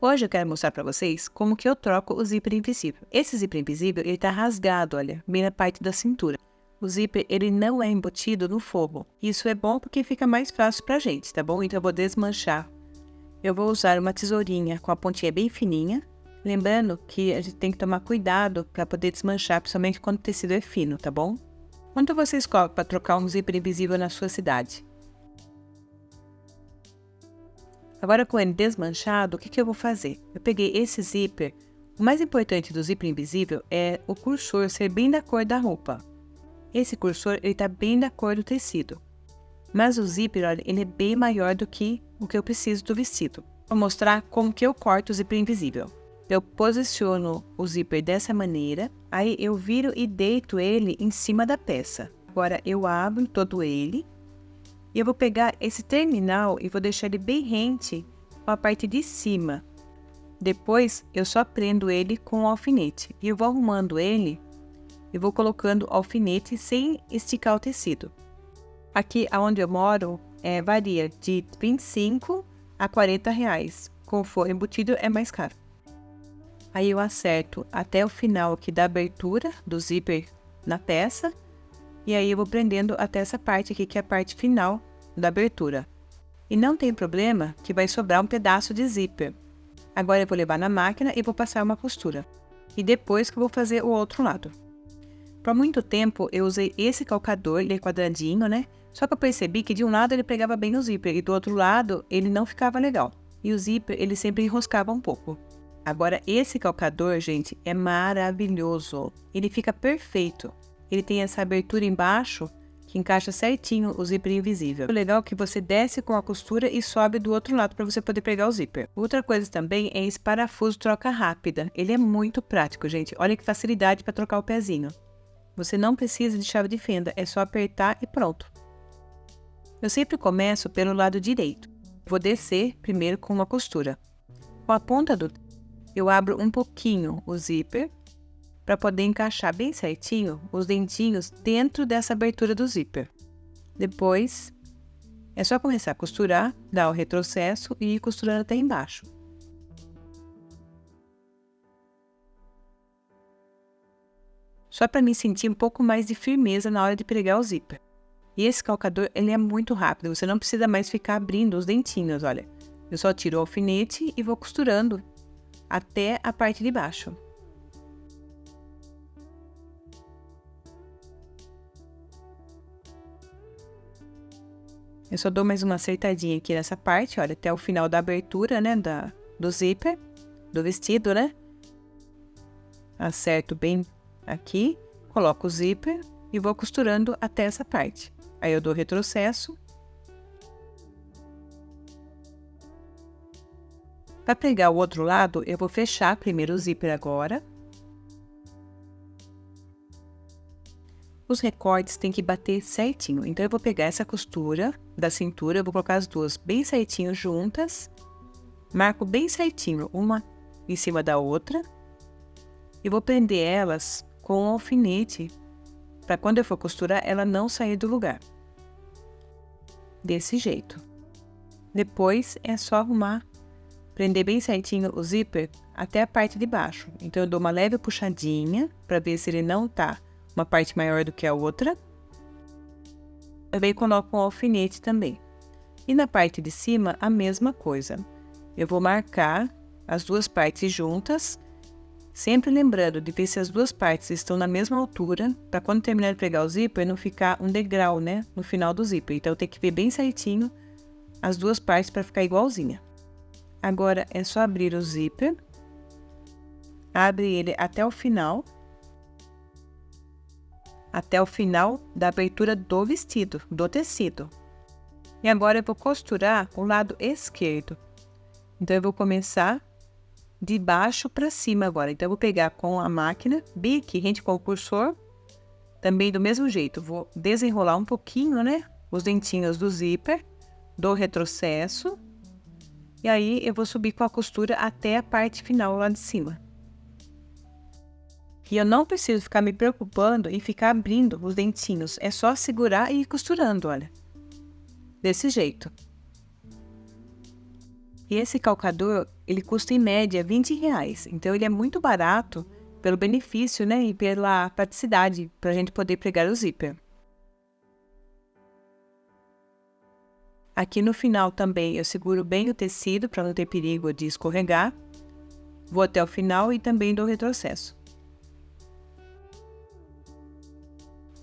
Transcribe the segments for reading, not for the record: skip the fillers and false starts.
Hoje eu quero mostrar para vocês como que eu troco o zíper invisível. Esse zíper invisível, ele tá rasgado, olha, bem na parte da cintura. O zíper, ele não é embutido no forro. Isso é bom porque fica mais fácil pra gente, tá bom? Então eu vou desmanchar. Eu vou usar uma tesourinha com a pontinha bem fininha. Lembrando que a gente tem que tomar cuidado para poder desmanchar, principalmente quando o tecido é fino, tá bom? Quanto você escolhe para trocar um zíper invisível na sua cidade? Agora com ele desmanchado, o que eu vou fazer? Eu peguei esse zíper. O mais importante do zíper invisível é o cursor ser bem da cor da roupa. Esse cursor, ele tá bem da cor do tecido. Mas o zíper, olha, ele é bem maior do que o que eu preciso do vestido. Vou mostrar como que eu corto o zíper invisível. Eu posiciono o zíper dessa maneira, aí eu viro e deito ele em cima da peça. Agora eu abro todo ele. E eu vou pegar esse terminal e vou deixar ele bem rente com a parte de cima. Depois, eu só prendo ele com o alfinete. E eu vou arrumando ele e vou colocando o alfinete sem esticar o tecido. Aqui onde eu moro, varia de 25 a 40 reais. Com forro embutido é mais caro. Aí eu acerto até o final aqui da abertura do zíper na peça. E aí eu vou prendendo até essa parte aqui, que é a parte final da abertura. E não tem problema que vai sobrar um pedaço de zíper. Agora eu vou levar na máquina e vou passar uma costura. E depois que eu vou fazer o outro lado. Por muito tempo eu usei esse calcador, ele é quadradinho, né? Só que eu percebi que de um lado ele pegava bem no zíper e do outro lado ele não ficava legal. E o zíper ele sempre enroscava um pouco. Agora esse calcador, gente, é maravilhoso. Ele fica perfeito. Ele tem essa abertura embaixo que encaixa certinho o zíper invisível. O legal é que você desce com a costura e sobe do outro lado para você poder pegar o zíper. Outra coisa também é esse parafuso troca rápida. Ele é muito prático, gente. Olha que facilidade para trocar o pezinho. Você não precisa de chave de fenda, é só apertar e pronto. Eu sempre começo pelo lado direito. Vou descer primeiro com uma costura. Com a ponta eu abro um pouquinho o zíper para poder encaixar bem certinho os dentinhos dentro dessa abertura do zíper. Depois, é só começar a costurar, dar o retrocesso e ir costurando até embaixo. Só para me sentir um pouco mais de firmeza na hora de pregar o zíper. E esse calcador, ele é muito rápido, você não precisa mais ficar abrindo os dentinhos, olha. Eu só tiro o alfinete e vou costurando até a parte de baixo. Eu só dou mais uma acertadinha aqui nessa parte, olha, até o final da abertura, né, do zíper, do vestido, né? Acerto bem aqui, coloco o zíper e vou costurando até essa parte. Aí eu dou retrocesso. Para pegar o outro lado, eu vou fechar primeiro o zíper agora. Os recortes tem que bater certinho, então eu vou pegar essa costura da cintura, eu vou colocar as duas bem certinho juntas, marco bem certinho uma em cima da outra e vou prender elas com um alfinete para quando eu for costurar ela não sair do lugar. Desse jeito. Depois é só arrumar, prender bem certinho o zíper até a parte de baixo. Então eu dou uma leve puxadinha para ver se ele não tá uma parte maior do que a outra. Também coloco um alfinete também. E na parte de cima, a mesma coisa. Eu vou marcar as duas partes juntas, sempre lembrando de ver se as duas partes estão na mesma altura, para quando terminar de pregar o zíper, não ficar um degrau, né, no final do zíper. Então eu tenho que ver bem certinho as duas partes para ficar igualzinha. Agora é só abrir o zíper, abre ele até o final da abertura do vestido, do tecido. E agora eu vou costurar o lado esquerdo. Então eu vou começar de baixo para cima agora. Então eu vou pegar com a máquina, bem aqui, rente com o cursor, também do mesmo jeito. Vou desenrolar um pouquinho, né, os dentinhos do zíper, dou retrocesso, e aí eu vou subir com a costura até a parte final lá de cima. E eu não preciso ficar me preocupando em ficar abrindo os dentinhos. É só segurar e ir costurando, olha. Desse jeito. E esse calcador, ele custa em média R$ 20. Então, ele é muito barato pelo benefício, né? E pela praticidade para a gente poder pregar o zíper. Aqui no final também eu seguro bem o tecido para não ter perigo de escorregar. Vou até o final e também dou retrocesso.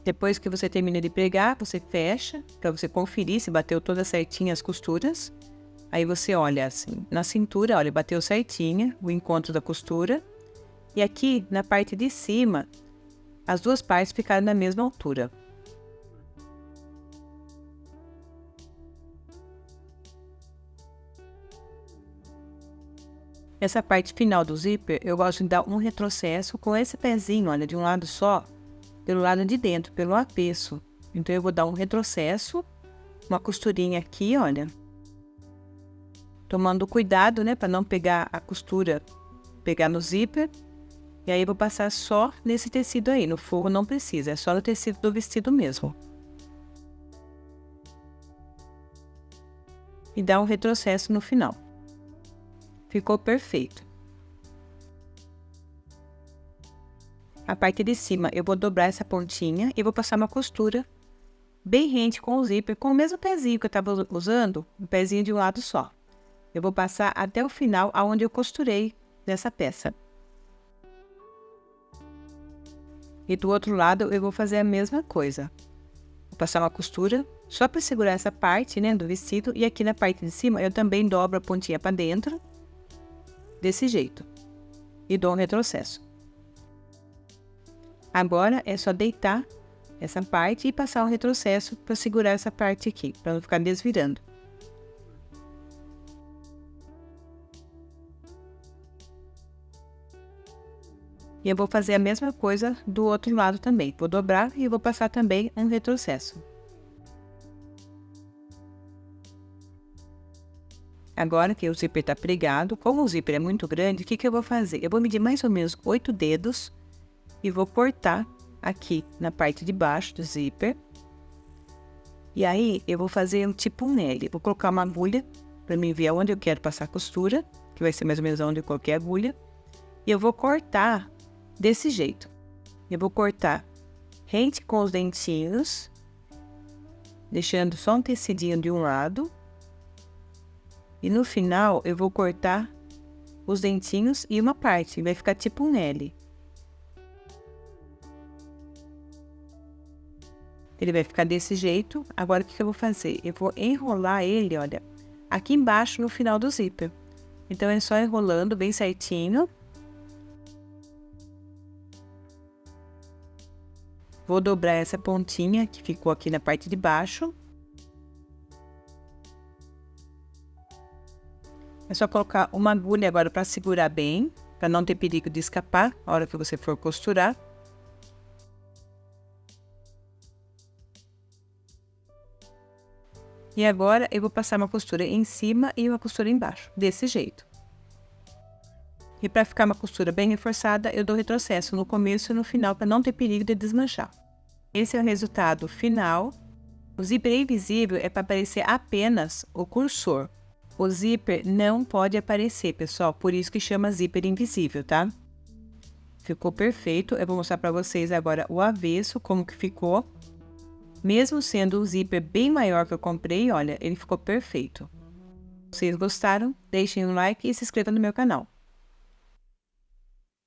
Depois que você termina de pregar, você fecha para você conferir se bateu todas certinho as costuras. Aí você olha assim, na cintura, olha, bateu certinha o encontro da costura. E aqui na parte de cima, as duas partes ficaram na mesma altura. Essa parte final do zíper, eu gosto de dar um retrocesso com esse pezinho, olha, de um lado só, pelo lado de dentro, pelo avesso. Então, eu vou dar um retrocesso, uma costurinha aqui, olha. Tomando cuidado, né, para não pegar a costura, pegar no zíper. E aí, eu vou passar só nesse tecido aí, no forro não precisa, é só no tecido do vestido mesmo. E dar um retrocesso no final. Ficou perfeito. A parte de cima, eu vou dobrar essa pontinha e vou passar uma costura bem rente com o zíper, com o mesmo pezinho que eu estava usando, um pezinho de um lado só. Eu vou passar até o final, aonde eu costurei nessa peça. E do outro lado, eu vou fazer a mesma coisa. Vou passar uma costura só para segurar essa parte, né, do vestido. E aqui na parte de cima, eu também dobro a pontinha para dentro. Desse jeito. E dou um retrocesso. Agora é só deitar essa parte e passar um retrocesso para segurar essa parte aqui, para não ficar desvirando. E eu vou fazer a mesma coisa do outro lado também. Vou dobrar e vou passar também um retrocesso. Agora que o zíper está pregado, como o zíper é muito grande, o que eu vou fazer? Eu vou medir mais ou menos 8 dedos e vou cortar aqui na parte de baixo do zíper. E aí, eu vou fazer um tipo um L. Vou colocar uma agulha para mim ver aonde eu quero passar a costura, que vai ser mais ou menos onde eu coloquei a agulha. E eu vou cortar desse jeito. Eu vou cortar rente com os dentinhos, deixando só um tecidinho de um lado. E no final, eu vou cortar os dentinhos e uma parte, vai ficar tipo um L. Ele vai ficar desse jeito. Agora, o que eu vou fazer? Eu vou enrolar ele, olha, aqui embaixo no final do zíper. Então, é só enrolando bem certinho. Vou dobrar essa pontinha que ficou aqui na parte de baixo. É só colocar uma agulha agora para segurar bem, para não ter perigo de escapar na hora que você for costurar. E agora eu vou passar uma costura em cima e uma costura embaixo, desse jeito. E para ficar uma costura bem reforçada, eu dou retrocesso no começo e no final para não ter perigo de desmanchar. Esse é o resultado final. O zíper invisível é para aparecer apenas o cursor. O zíper não pode aparecer, pessoal, por isso que chama zíper invisível, tá? Ficou perfeito. Eu vou mostrar para vocês agora o avesso, como que ficou. Mesmo sendo o zíper bem maior que eu comprei, olha, ele ficou perfeito. Se vocês gostaram, deixem um like e se inscrevam no meu canal.